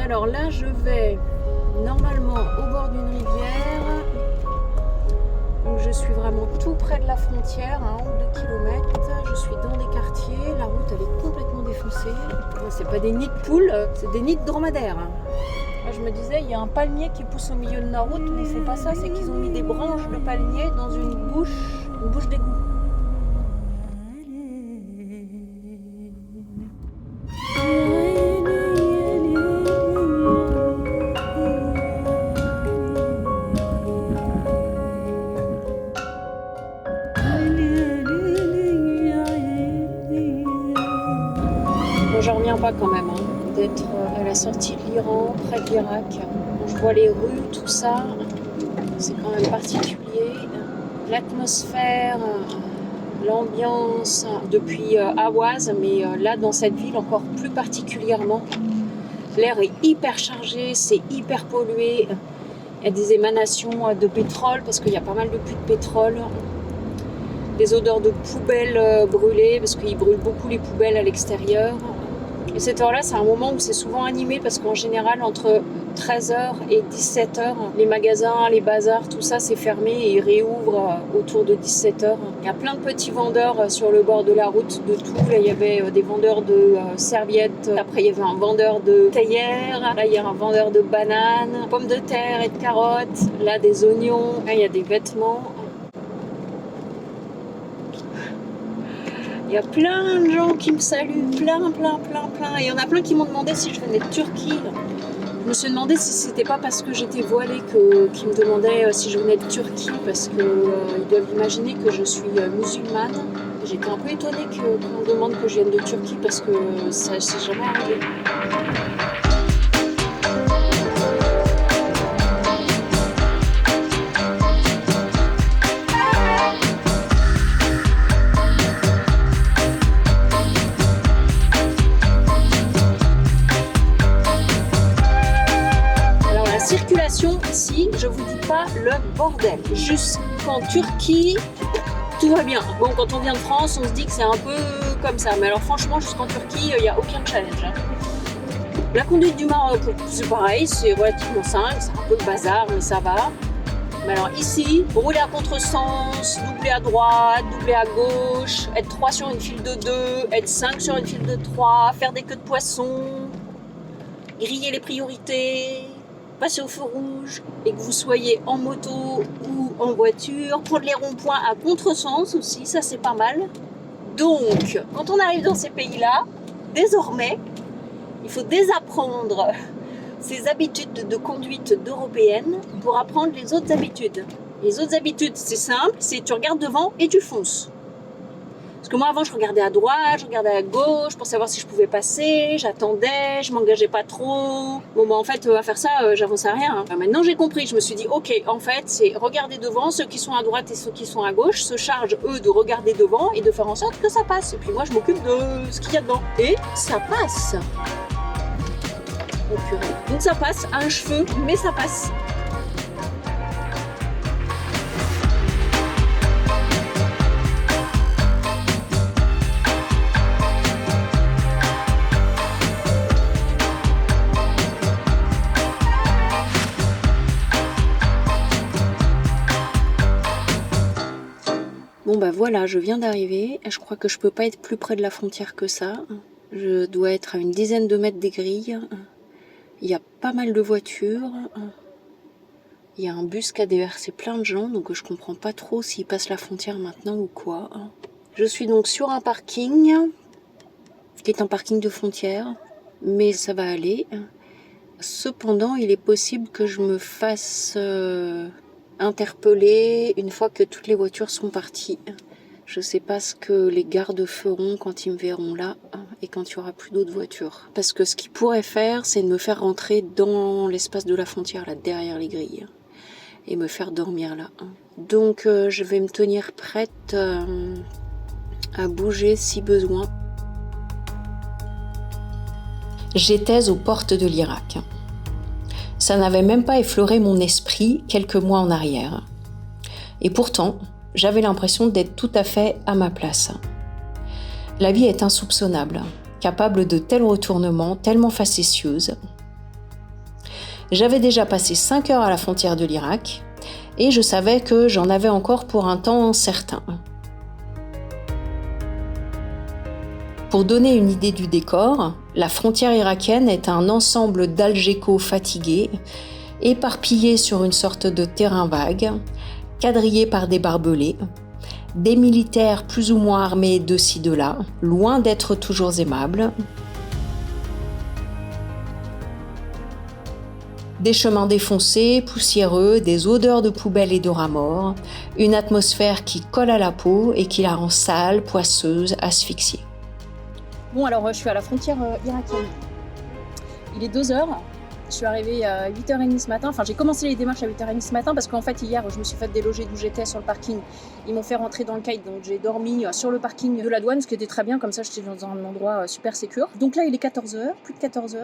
Alors là, je vais normalement au bord d'une rivière. Donc je suis vraiment tout près de la frontière, à 1 ou 2 kilomètres. Je suis dans des quartiers, la route elle est complètement défoncée. C'est pas des nids de poules, c'est des nids de dromadaires. Moi, je me disais, il y a un palmier qui pousse au milieu de la route, mais ils font pas ça, c'est qu'ils ont mis des branches de palmier dans une bouche d'égout. J'en reviens pas quand même d'être à la sortie de l'Iran, près de l'Irak. Je vois les rues, tout ça, c'est quand même particulier. L'atmosphère, l'ambiance depuis Ahwaz, mais là dans cette ville encore plus particulièrement. L'air est hyper chargé, c'est hyper pollué. Il y a des émanations de pétrole parce qu'il y a pas mal de puits de pétrole. Des odeurs de poubelles brûlées parce qu'ils brûlent beaucoup les poubelles à l'extérieur. Et cette heure-là, c'est un moment où c'est souvent animé parce qu'en général, entre 13h et 17h, les magasins, les bazars, tout ça, c'est fermé et ils réouvrent autour de 17h. Il y a plein de petits vendeurs sur le bord de la route de tout. Là, il y avait des vendeurs de serviettes. Après, il y avait un vendeur de théières. Là, il y a un vendeur de bananes, pommes de terre et de carottes. Là, des oignons. Là, il y a des vêtements. Il y a plein de gens qui me saluent, plein. Et il y en a plein qui m'ont demandé si je venais de Turquie. Je me suis demandé si c'était pas parce que j'étais voilée qu'ils me demandaient si je venais de Turquie, parce qu'ils doivent imaginer que je suis musulmane. J'étais un peu étonnée qu'on me demande que je vienne de Turquie parce que ça s'est jamais arrivé. Ici, je vous dis pas le bordel. Jusqu'en Turquie, tout va bien. Bon, quand on vient de France, on se dit que c'est un peu comme ça. Mais alors franchement, jusqu'en Turquie, il n'y a aucun challenge. La conduite du Maroc, c'est pareil, c'est relativement simple. C'est un peu de bazar, mais ça va. Mais alors ici, rouler à contresens, doubler à droite, doubler à gauche, être 3 sur une file de 2, être 5 sur une file de 3, faire des queues de poisson, griller les priorités, passer au feu rouge, et que vous soyez en moto ou en voiture, prendre les ronds-points à contresens aussi, ça c'est pas mal. Donc, quand on arrive dans ces pays-là, désormais, il faut désapprendre ces habitudes de conduite d'européennes pour apprendre les autres habitudes. Les autres habitudes, c'est simple, c'est tu regardes devant et tu fonces. Parce que moi avant je regardais à droite, je regardais à gauche pour savoir si je pouvais passer, j'attendais, je m'engageais pas trop. Bon bah en fait à faire ça j'avançais à rien. Maintenant j'ai compris, je me suis dit ok en fait c'est regarder devant, ceux qui sont à droite et ceux qui sont à gauche se chargent eux de regarder devant et de faire en sorte que ça passe. Et puis moi je m'occupe de ce qu'il y a dedans. Et ça passe. Oh purée. Donc ça passe à un cheveu mais ça passe. Bon bah voilà, je viens d'arriver. Je crois que je peux pas être plus près de la frontière que ça. Je dois être à une dizaine de mètres des grilles. Il y a pas mal de voitures. Il y a un bus qui a déversé plein de gens, donc je comprends pas trop s'ils passent la frontière maintenant ou quoi. Je suis donc sur un parking, qui est un parking de frontière, mais ça va aller. Cependant, il est possible que je me fasse interpeller une fois que toutes les voitures sont parties. Je sais pas ce que les gardes feront quand ils me verront là et quand il y aura plus d'autres voitures. Parce que ce qu'ils pourraient faire, c'est de me faire rentrer dans l'espace de la frontière, là, derrière les grilles. Et me faire dormir là. Donc je vais me tenir prête à bouger si besoin. J'étais aux portes de l'Irak. Ça n'avait même pas effleuré mon esprit quelques mois en arrière. Et pourtant, j'avais l'impression d'être tout à fait à ma place. La vie est insoupçonnable, capable de tels retournements, tellement facétieuse. J'avais déjà passé 5 heures à la frontière de l'Irak et je savais que j'en avais encore pour un temps certain. Pour donner une idée du décor, la frontière irakienne est un ensemble d'Algeco fatigués, éparpillés sur une sorte de terrain vague, quadrillés par des barbelés, des militaires plus ou moins armés de ci de là, loin d'être toujours aimables, des chemins défoncés, poussiéreux, des odeurs de poubelles et de rats morts, une atmosphère qui colle à la peau et qui la rend sale, poisseuse, asphyxiée. Bon, alors je suis à la frontière irakienne. Il est 2h. Je suis arrivée à 8h30 ce matin. Enfin, j'ai commencé les démarches à 8h30 ce matin parce qu'en fait, hier, je me suis fait déloger d'où j'étais sur le parking. Ils m'ont fait rentrer dans le kite, donc j'ai dormi sur le parking de la douane, ce qui était très bien. Comme ça, j'étais dans un endroit super sécure. Donc là, il est 14h, plus de 14h,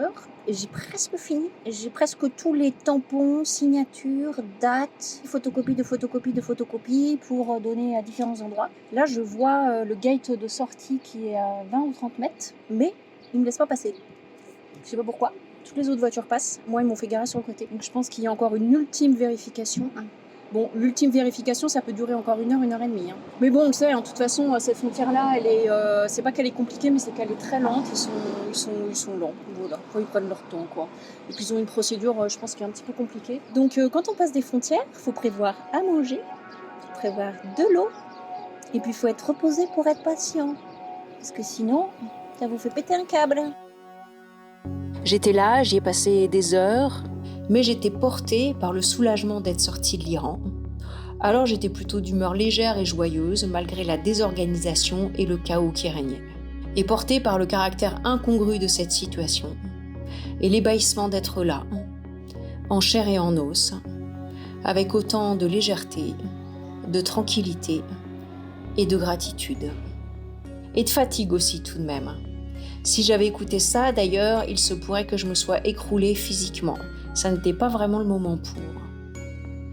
et j'ai presque fini. J'ai presque tous les tampons, signatures, dates, photocopies de photocopies de photocopies pour donner à différents endroits. Là, je vois le gate de sortie qui est à 20 ou 30 mètres, mais il ne me laisse pas passer. Je sais pas pourquoi. Toutes les autres voitures passent. Moi, ils m'ont fait garer sur le côté. Donc, je pense qu'il y a encore une ultime vérification. Bon, l'ultime vérification, ça peut durer encore 1 heure, 1 heure et demie. Mais bon, on le sait, de toute façon, cette frontière-là, elle est, c'est pas qu'elle est compliquée, mais c'est qu'elle est très lente. Ils sont lents. Voilà. Ils prennent leur temps, quoi. Et puis, ils ont une procédure, je pense, qui est un petit peu compliquée. Donc, quand on passe des frontières, il faut prévoir à manger, prévoir de l'eau, et puis il faut être reposé pour être patient. Parce que sinon, ça vous fait péter un câble. J'étais là, j'y ai passé des heures, mais j'étais portée par le soulagement d'être sortie de l'Iran. Alors j'étais plutôt d'humeur légère et joyeuse, malgré la désorganisation et le chaos qui régnait. Et portée par le caractère incongru de cette situation, et l'ébahissement d'être là, en chair et en os, avec autant de légèreté, de tranquillité et de gratitude. Et de fatigue aussi tout de même. Si j'avais écouté ça, d'ailleurs, il se pourrait que je me sois écroulée physiquement. Ça n'était pas vraiment le moment pour.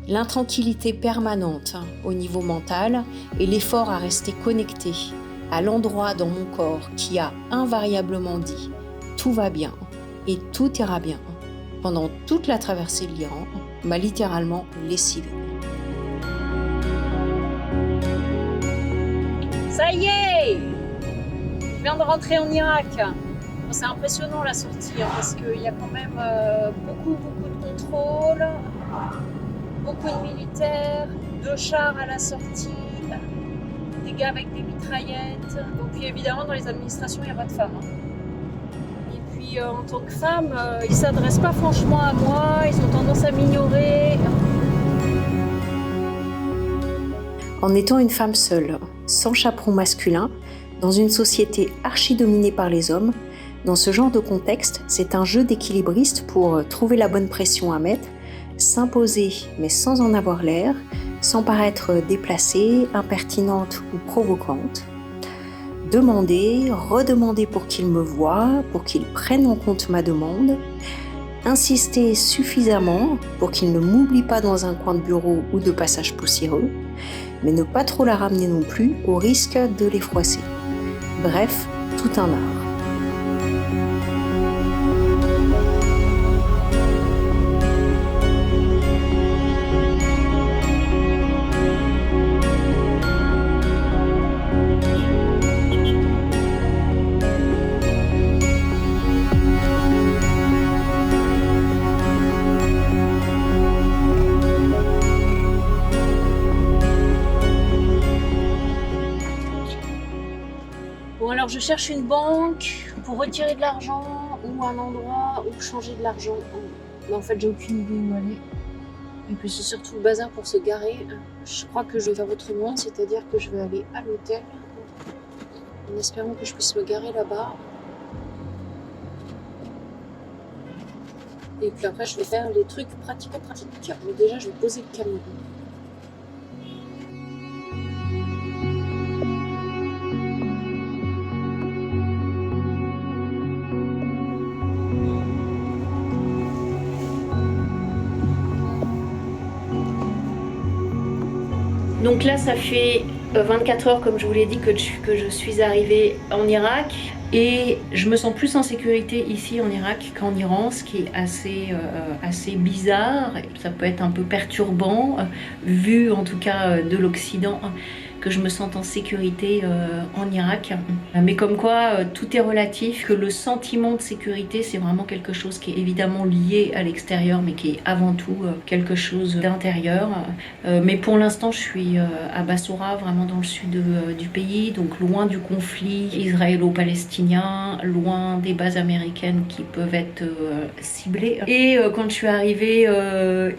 L'intranquillité permanente au niveau mental et l'effort à rester connecté à l'endroit dans mon corps qui a invariablement dit « tout va bien et tout ira bien » pendant toute la traversée de l'Iran m'a littéralement lessivée. Ça y est! Je viens de rentrer en Irak. C'est impressionnant la sortie parce qu'il y a quand même beaucoup de contrôles, beaucoup de militaires, 2 chars à la sortie, des gars avec des mitraillettes. Et puis évidemment dans les administrations il n'y a pas de femmes. Et puis en tant que femme, ils ne s'adressent pas franchement à moi, ils ont tendance à m'ignorer. En étant une femme seule, sans chaperon masculin, dans une société archi-dominée par les hommes, dans ce genre de contexte, c'est un jeu d'équilibriste pour trouver la bonne pression à mettre, s'imposer mais sans en avoir l'air, sans paraître déplacée, impertinente ou provocante. Demander, redemander pour qu'ils me voient, pour qu'ils prennent en compte ma demande, insister suffisamment pour qu'ils ne m'oublient pas dans un coin de bureau ou de passage poussiéreux, mais ne pas trop la ramener non plus au risque de les froisser. Bref, tout un art. Bon alors je cherche une banque pour retirer de l'argent ou un endroit où changer de l'argent. Mais en fait j'ai aucune idée où aller. Et puis c'est surtout le bazar pour se garer. Je crois que je vais faire autrement, c'est-à-dire que je vais aller à l'hôtel en espérant que je puisse me garer là-bas. Et puis après je vais faire les trucs pratiques. Mais déjà je vais poser le camion. Donc là, ça fait 24 heures, comme je vous l'ai dit, que je suis arrivée en Irak. Et je me sens plus en sécurité ici en Irak qu'en Iran, ce qui est assez bizarre. Ça peut être un peu perturbant, vu en tout cas de l'Occident, que je me sente en sécurité en Irak. Mais comme quoi, tout est relatif, que le sentiment de sécurité, c'est vraiment quelque chose qui est évidemment lié à l'extérieur, mais qui est avant tout quelque chose d'intérieur. Mais pour l'instant, je suis à Bassoura, vraiment dans le sud du pays, donc loin du conflit israélo-palestinien, loin des bases américaines qui peuvent être ciblées. Et quand je suis arrivée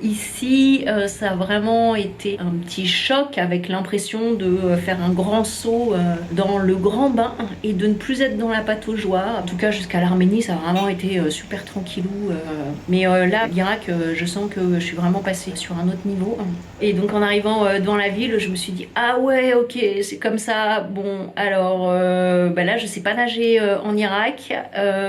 ici, ça a vraiment été un petit choc, avec l'impression de faire un grand saut dans le grand bain et de ne plus être dans la pâte aux joies. En tout cas, jusqu'à l'Arménie, ça a vraiment été super tranquillou. Mais là, l'Irak, je sens que je suis vraiment passée sur un autre niveau. Et donc, en arrivant dans la ville, je me suis dit, ah ouais, ok, c'est comme ça. Bon, alors là, je sais pas nager en Irak.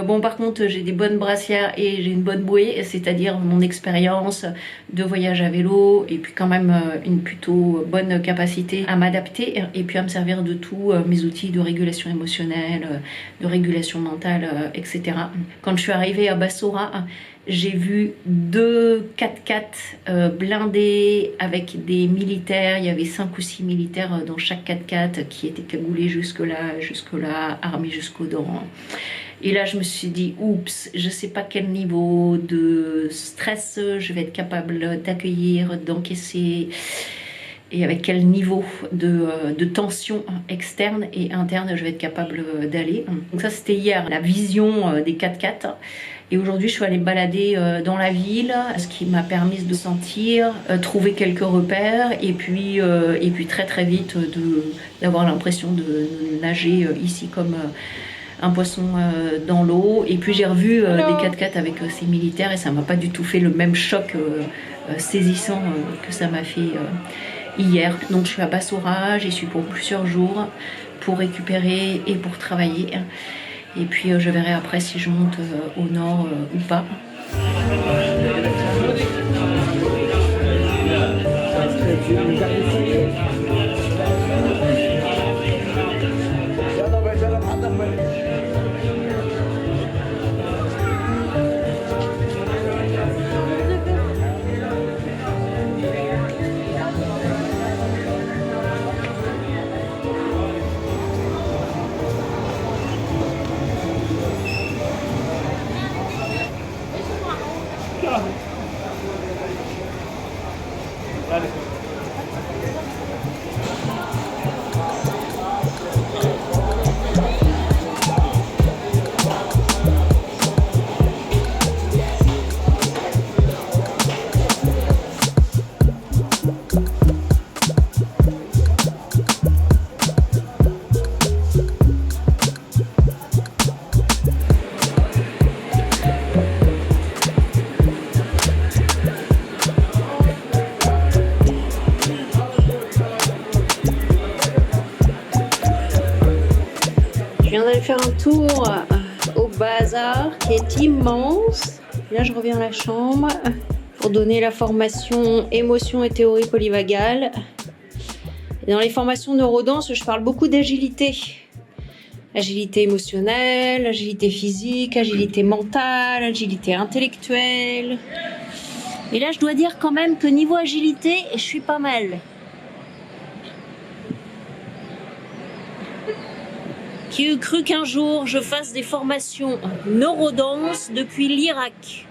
Bon, par contre, j'ai des bonnes brassières et j'ai une bonne bouée, c'est-à-dire mon expérience de voyage à vélo et puis quand même une plutôt bonne capacité à m'adapter et puis à me servir de tous mes outils de régulation émotionnelle, de régulation mentale, etc. Quand je suis arrivée à Bassoura, j'ai vu 2 4x4 blindés avec des militaires. Il y avait 5 ou 6 militaires dans chaque 4x4 qui étaient cagoulés jusque-là, armés jusqu'aux dents. Et là, je me suis dit, oups, je sais pas quel niveau de stress je vais être capable d'accueillir, d'encaisser, et avec quel niveau de tension externe et interne je vais être capable d'aller. Donc ça, c'était hier, la vision des 4x4. Et aujourd'hui, je suis allée me balader dans la ville, ce qui m'a permis de sentir, trouver quelques repères, et puis très très vite d'avoir l'impression de nager ici comme un poisson dans l'eau. Et puis j'ai revu des 4x4 avec ces militaires, et ça m'a pas du tout fait le même choc saisissant que ça m'a fait hier. Donc je suis à Bassoura, j'y suis pour plusieurs jours pour récupérer et pour travailler. Et puis je verrai après si je monte au nord ou pas. Je viens d'aller faire un tour au bazar qui est immense. Là, je reviens à la chambre pour donner la formation émotion et théorie polyvagale. Et dans les formations neurodance, je parle beaucoup d'agilité. Agilité émotionnelle, agilité physique, agilité mentale, agilité intellectuelle. Et là, je dois dire quand même que niveau agilité, je suis pas mal. Qui eût cru qu'un jour je fasse des formations neurodance depuis l'Irak.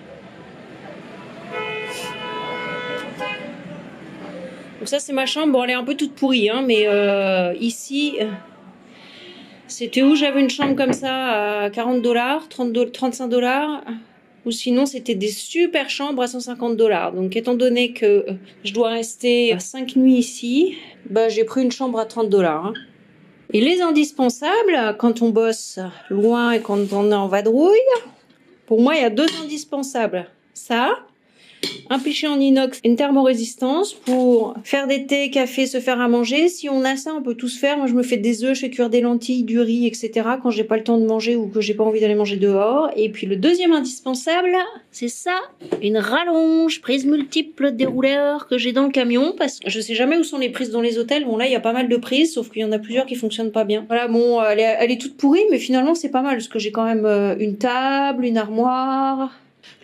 Donc ça, c'est ma chambre. Bon, elle est un peu toute pourrie, hein, mais ici, c'était où j'avais une chambre comme ça à $40, 35$, ou sinon c'était des super chambres à $150. Donc étant donné que je dois rester 5 nuits ici, j'ai pris une chambre à $30. Hein. Et les indispensables, quand on bosse loin et quand on est en vadrouille, pour moi, il y a 2 indispensables. Ça, un pichet en inox, une thermorésistance pour faire des thés, café, se faire à manger. Si on a ça, on peut tout se faire. Moi, je me fais des œufs, je fais cuire des lentilles, du riz, etc. quand j'ai pas le temps de manger ou que j'ai pas envie d'aller manger dehors. Et puis le deuxième indispensable, c'est ça, une rallonge, prise multiple dérouleur que j'ai dans le camion parce que je sais jamais où sont les prises dans les hôtels. Bon, là, il y a pas mal de prises, sauf qu'il y en a plusieurs qui fonctionnent pas bien. Voilà, bon, elle est toute pourrie, mais finalement, c'est pas mal parce que j'ai quand même une table, une armoire.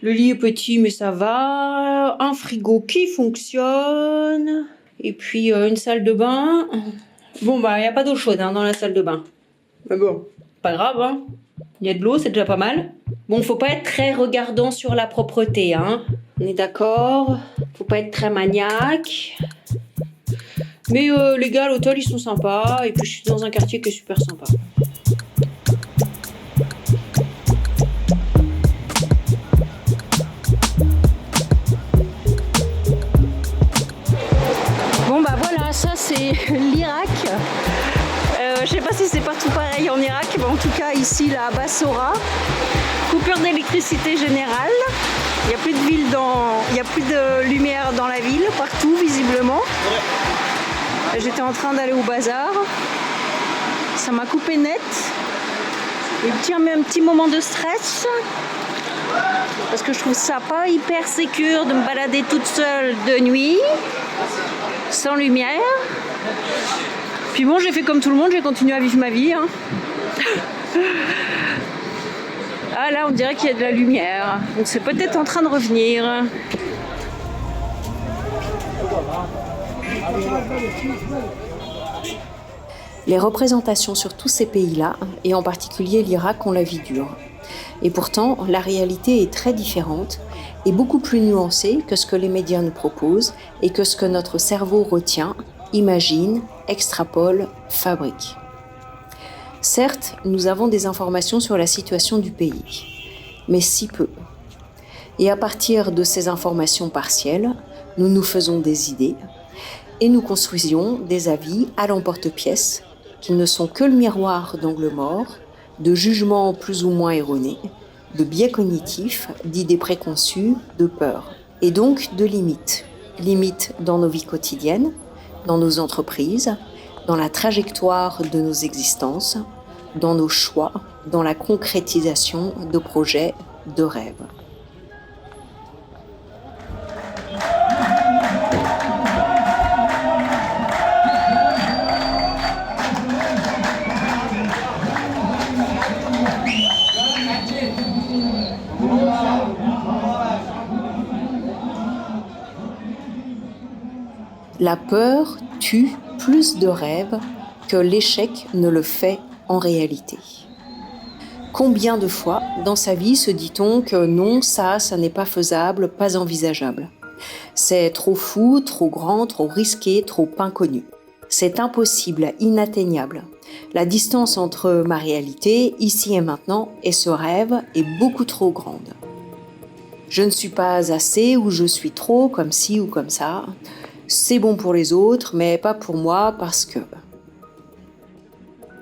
Le lit est petit, mais ça va. Un frigo qui fonctionne. Et puis une salle de bain. Bon, bah, il n'y a pas d'eau chaude dans la salle de bain. Mais bon, pas grave, hein. Il y a de l'eau, c'est déjà pas mal. Bon, faut pas être très regardant sur la propreté, hein. On est d'accord. Faut pas être très maniaque. Mais les gars à l'hôtel, ils sont sympas. Et puis, je suis dans un quartier qui est super sympa. Bon bah voilà, ça c'est l'Irak. Je sais pas si c'est partout pareil en Irak, mais en tout cas ici la Bassora. Coupure d'électricité générale. Il n'y a plus de ville il n'y a plus de lumière dans la ville, partout visiblement. J'étais en train d'aller au bazar. Ça m'a coupé net. Un petit moment de stress. Parce que je trouve ça pas hyper sécure de me balader toute seule de nuit, sans lumière. Puis bon, j'ai fait comme tout le monde, j'ai continué à vivre ma vie. Hein. Ah là, on dirait qu'il y a de la lumière. Donc c'est peut-être en train de revenir. Les représentations sur tous ces pays-là, et en particulier l'Irak, ont la vie dure. Et pourtant, la réalité est très différente et beaucoup plus nuancée que ce que les médias nous proposent et que ce que notre cerveau retient, imagine, extrapole, fabrique. Certes, nous avons des informations sur la situation du pays, mais si peu. Et à partir de ces informations partielles, nous nous faisons des idées et nous construisions des avis à l'emporte-pièce qui ne sont que le miroir d'angles morts, de jugements plus ou moins erronés, de biais cognitifs, d'idées préconçues, de peurs, et donc de limites. Limites dans nos vies quotidiennes, dans nos entreprises, dans la trajectoire de nos existences, dans nos choix, dans la concrétisation de projets, de rêves. La peur tue plus de rêves que l'échec ne le fait en réalité. Combien de fois dans sa vie se dit-on que non, ça n'est pas faisable, pas envisageable. C'est trop fou, trop grand, trop risqué, trop inconnu. C'est impossible, inatteignable. La distance entre ma réalité, ici et maintenant, et ce rêve est beaucoup trop grande. Je ne suis pas assez ou je suis trop, comme ci ou comme ça. C'est bon pour les autres, mais pas pour moi parce que...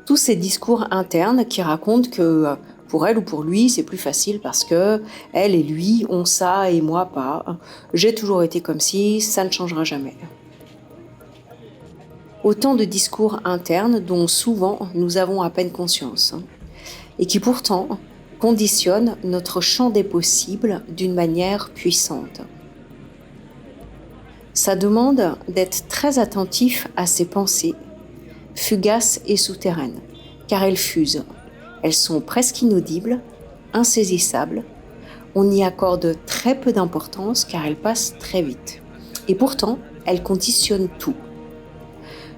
Tous ces discours internes qui racontent que pour elle ou pour lui, c'est plus facile parce que elle et lui ont ça et moi pas. J'ai toujours été comme si, ça ne changera jamais. Autant de discours internes dont souvent nous avons à peine conscience et qui pourtant conditionnent notre champ des possibles d'une manière puissante. Ça demande d'être très attentif à ces pensées, fugaces et souterraines, car elles fusent. Elles sont presque inaudibles, insaisissables. On y accorde très peu d'importance car elles passent très vite. Et pourtant, elles conditionnent tout.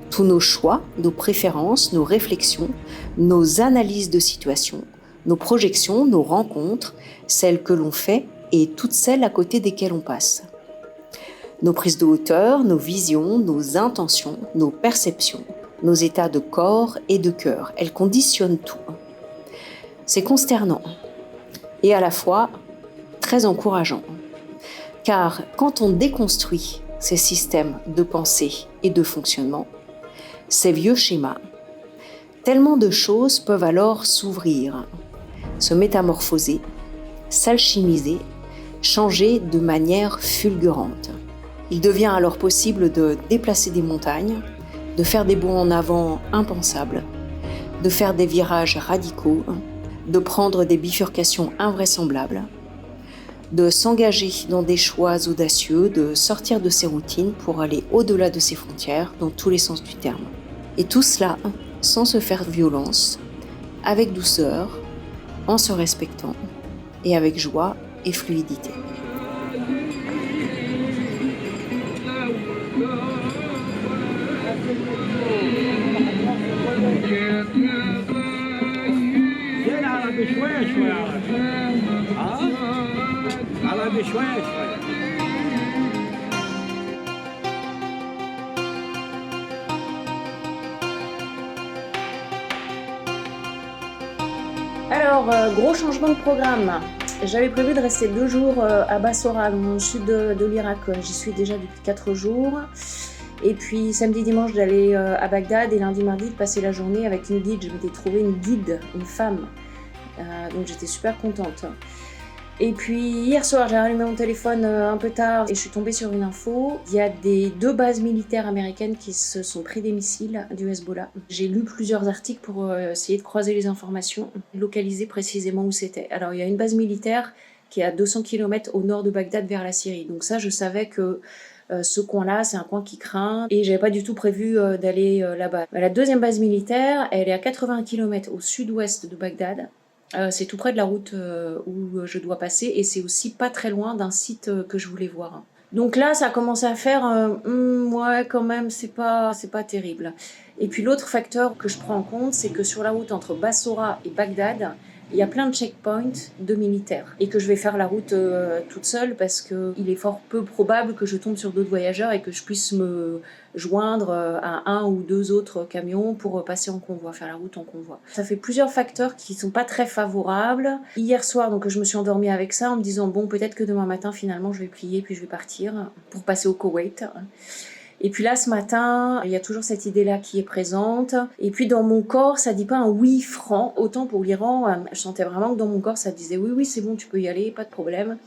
Tous nos choix, nos préférences, nos réflexions, nos analyses de situation, nos projections, nos rencontres, celles que l'on fait et toutes celles à côté desquelles on passe. Nos prises de hauteur, nos visions, nos intentions, nos perceptions, nos états de corps et de cœur, elles conditionnent tout. C'est consternant et à la fois très encourageant. Car quand on déconstruit ces systèmes de pensée et de fonctionnement, ces vieux schémas, tellement de choses peuvent alors s'ouvrir, se métamorphoser, s'alchimiser, changé de manière fulgurante. Il devient alors possible de déplacer des montagnes, de faire des bonds en avant impensables, de faire des virages radicaux, de prendre des bifurcations invraisemblables, de s'engager dans des choix audacieux, de sortir de ses routines pour aller au-delà de ses frontières dans tous les sens du terme. Et tout cela sans se faire violence, avec douceur, en se respectant et avec joie et fluidité. Alors, gros changement de programme. J'avais prévu de rester 2 jours à Bassora, dans le sud de l'Irak. J'y suis déjà depuis 4 jours. Et puis samedi, dimanche, d'aller à Bagdad et lundi, mardi, de passer la journée avec une guide. Je m'étais trouvé une guide, une femme. Donc j'étais super contente. Et puis hier soir, j'ai allumé mon téléphone un peu tard et je suis tombée sur une info. Il y a 2 bases militaires américaines qui se sont pris des missiles du Hezbollah. J'ai lu plusieurs articles pour essayer de croiser les informations, localiser précisément où c'était. Alors il y a une base militaire qui est à 200 km au nord de Bagdad vers la Syrie. Donc ça, je savais que ce coin-là, c'est un coin qui craint et j'avais pas du tout prévu d'aller là-bas. La deuxième base militaire, elle est à 80 km au sud-ouest de Bagdad. C'est tout près de la route où je dois passer et c'est aussi pas très loin d'un site que je voulais voir. Donc là, ça a commencé à faire ouais, quand même, c'est pas terrible. Et puis l'autre facteur que je prends en compte, c'est que sur la route entre Bassora et Bagdad, il y a plein de checkpoints de militaires et que je vais faire la route toute seule parce qu'il est fort peu probable que je tombe sur d'autres voyageurs et que je puisse me joindre à 1 ou 2 autres camions pour passer en convoi, faire la route en convoi. Ça fait plusieurs facteurs qui sont pas très favorables. Hier soir, donc je me suis endormie avec ça en me disant bon, peut-être que demain matin finalement je vais plier puis je vais partir pour passer au Koweït. Et puis là, ce matin, il y a toujours cette idée-là qui est présente. Et puis dans mon corps, ça dit pas un oui franc. Autant pour l'Iran, je sentais vraiment que dans mon corps, ça disait oui, oui, c'est bon, tu peux y aller, pas de problème.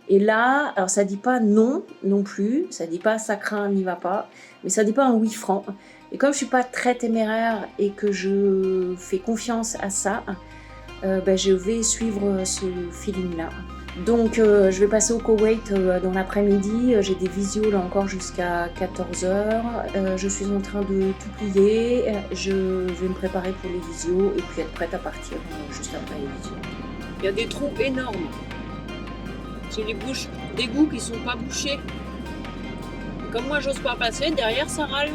Et là, alors ça dit pas non non plus, ça dit pas ça craint, n'y va pas, mais ça dit pas un oui franc. Et comme je suis pas très téméraire et que je fais confiance à ça, je vais suivre ce feeling-là. Donc je vais passer au Koweït dans l'après-midi, j'ai des visios là encore jusqu'à 14h, je suis en train de tout plier, je vais me préparer pour les visios et puis être prête à partir juste après les visios. Il y a des trous énormes. C'est les bouches d'égouts qui sont pas bouchées. Et comme moi j'ose pas passer, derrière ça râle.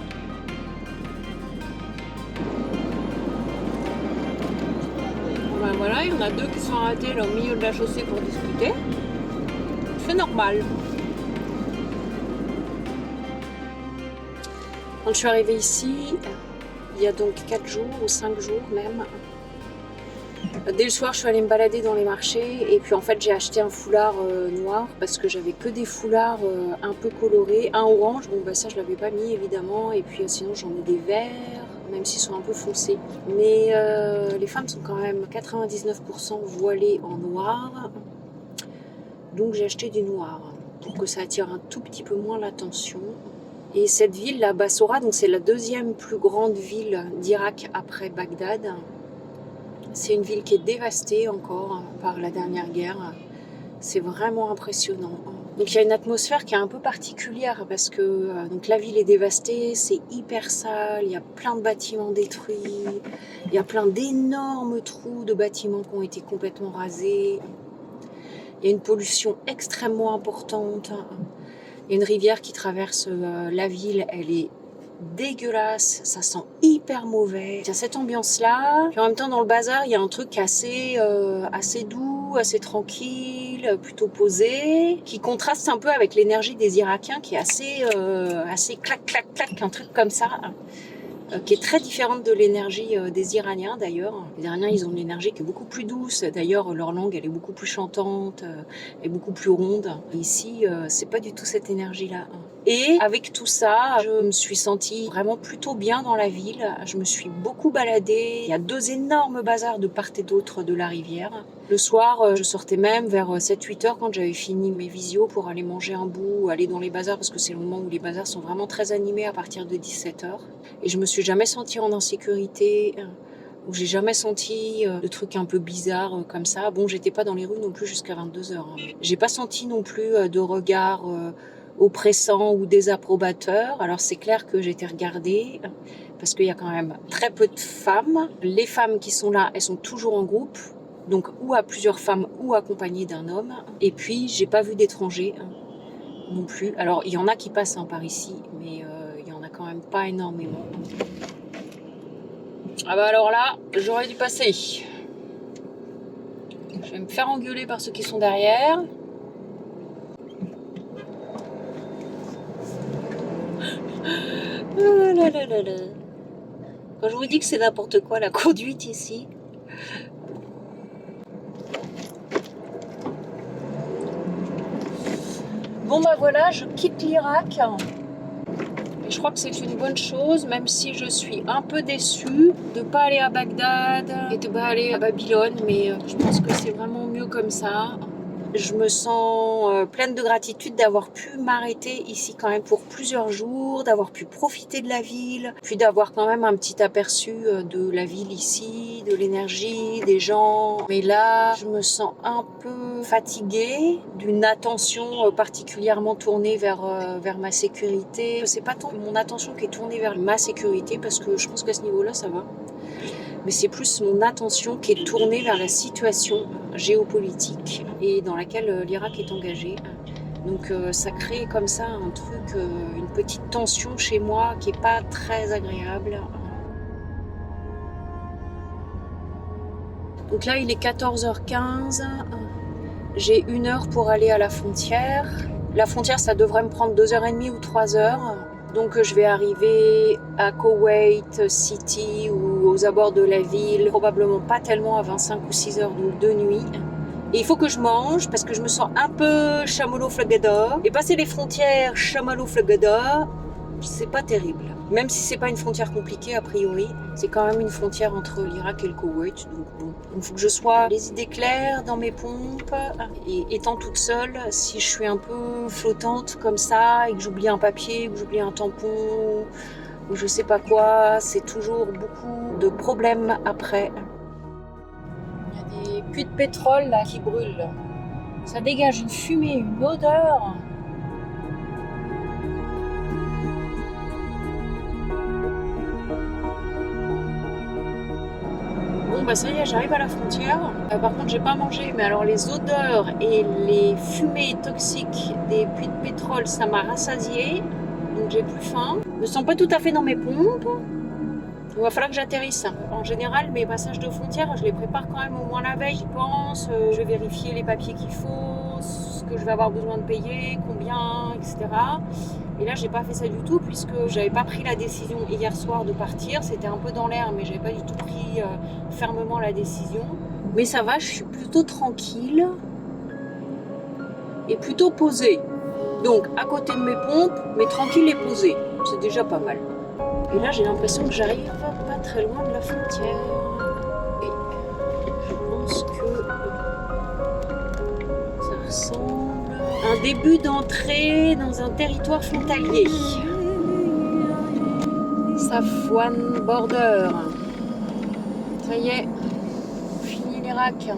Ben voilà, il y en a 2 qui sont arrêtés là au milieu de la chaussée pour discuter. C'est normal. Quand je suis arrivée ici, il y a donc 4 jours ou 5 jours même, dès le soir je suis allée me balader dans les marchés et puis en fait j'ai acheté un foulard noir parce que j'avais que des foulards un peu colorés, un orange, bon bah ça je l'avais pas mis évidemment, et puis sinon j'en ai des verts, même s'ils sont un peu foncés. Mais les femmes sont quand même 99% voilées en noir. Donc j'ai acheté du noir pour que ça attire un tout petit peu moins l'attention. Et cette ville, la Bassora, donc c'est la 2e plus grande ville d'Irak après Bagdad. C'est une ville qui est dévastée encore par la dernière guerre. C'est vraiment impressionnant. Donc il y a une atmosphère qui est un peu particulière parce que donc la ville est dévastée, c'est hyper sale, il y a plein de bâtiments détruits, il y a plein d'énormes trous de bâtiments qui ont été complètement rasés. Il y a une pollution extrêmement importante. Il y a une rivière qui traverse la ville, elle est dégueulasse, ça sent hyper mauvais. Il y a cette ambiance-là. Puis en même temps, dans le bazar, il y a un truc assez doux, assez tranquille, plutôt posé, qui contraste un peu avec l'énergie des Irakiens, qui est assez clac, clac, clac, un truc comme ça, qui est très différente de l'énergie des Iraniens d'ailleurs. Les Iraniens, ils ont une énergie qui est beaucoup plus douce. D'ailleurs, leur langue, elle est beaucoup plus chantante, et beaucoup plus ronde. Et ici, c'est pas du tout cette énergie-là. Et avec tout ça, je me suis sentie vraiment plutôt bien dans la ville. Je me suis beaucoup baladée. Il y a 2 énormes bazars de part et d'autre de la rivière. Le soir, je sortais même vers 7-8 heures quand j'avais fini mes visios pour aller manger un bout, aller dans les bazars parce que c'est le moment où les bazars sont vraiment très animés à partir de 17 heures. Et je me suis jamais sentie en insécurité, où j'ai jamais senti de trucs un peu bizarres comme ça. Bon, j'étais pas dans les rues non plus jusqu'à 22 heures. J'ai pas senti non plus de regard oppressant ou désapprobateur. Alors c'est clair que j'ai été regardée parce qu'il y a quand même très peu de femmes. Les femmes qui sont là, elles sont toujours en groupe, donc ou à plusieurs femmes ou accompagnées d'un homme. Et puis j'ai pas vu d'étrangers non plus. Alors il y en a qui passent par ici, mais il y en a quand même pas énormément. Ah bah alors là, j'aurais dû passer. Je vais me faire engueuler par ceux qui sont derrière. Oh là là là là. Quand je vous dis que c'est n'importe quoi la conduite ici. Bon bah voilà, je quitte l'Irak. Et je crois que c'est une bonne chose, même si je suis un peu déçue de ne pas aller à Bagdad et de ne pas aller à Babylone, mais je pense que c'est vraiment mieux comme ça. Je me sens pleine de gratitude d'avoir pu m'arrêter ici quand même pour plusieurs jours, d'avoir pu profiter de la ville, puis d'avoir quand même un petit aperçu de la ville ici, de l'énergie, des gens. Mais là, je me sens un peu fatiguée d'une attention particulièrement tournée vers ma sécurité. C'est pas tant mon attention qui est tournée vers ma sécurité, parce que je pense qu'à ce niveau-là, ça va. Mais c'est plus mon attention qui est tournée vers la situation géopolitique et dans laquelle l'Irak est engagé. Donc ça crée comme ça un truc, une petite tension chez moi qui n'est pas très agréable. Donc là, il est 14h15. J'ai 1 heure pour aller à la frontière. La frontière, ça devrait me prendre 2h30 ou 3 heures. Donc je vais arriver à Kuwait City ou aux abords de la ville, probablement pas tellement avant 5 ou 6 heures de nuit. Et il faut que je mange parce que je me sens un peu Chamallow-Flagada. Et passer les frontières Chamallow-Flagada, c'est pas terrible. Même si c'est pas une frontière compliquée a priori, c'est quand même une frontière entre l'Irak et le Koweït. Donc bon, il faut que je sois les idées claires dans mes pompes. Et étant toute seule, si je suis un peu flottante comme ça et que j'oublie un papier, ou que j'oublie un tampon, ou je sais pas quoi, c'est toujours beaucoup de problèmes après. Il y a des puits de pétrole là qui brûlent. Ça dégage une fumée, une odeur. Bon bah ça y est, j'arrive à la frontière. Par contre, j'ai pas mangé, mais alors les odeurs et les fumées toxiques des puits de pétrole, ça m'a rassasiée. Donc j'ai plus faim. Je me sens pas tout à fait dans mes pompes. Il va falloir que j'atterrisse. En général, mes passages de frontière, je les prépare quand même au moins la veille. J'y pense, je vais vérifier les papiers qu'il faut, ce que je vais avoir besoin de payer, combien, etc. Et là, j'ai pas fait ça du tout puisque j'avais pas pris la décision hier soir de partir. C'était un peu dans l'air, mais j'avais pas du tout pris fermement la décision. Mais ça va, je suis plutôt tranquille et plutôt posée. Donc, à côté de mes pompes, mais tranquille et posée. C'est déjà pas mal. Et là, j'ai l'impression que j'arrive pas très loin de la frontière. Et je pense que ça ressemble à un début d'entrée dans un territoire frontalier. Safwan Border. Ça y est, fini l'Irak.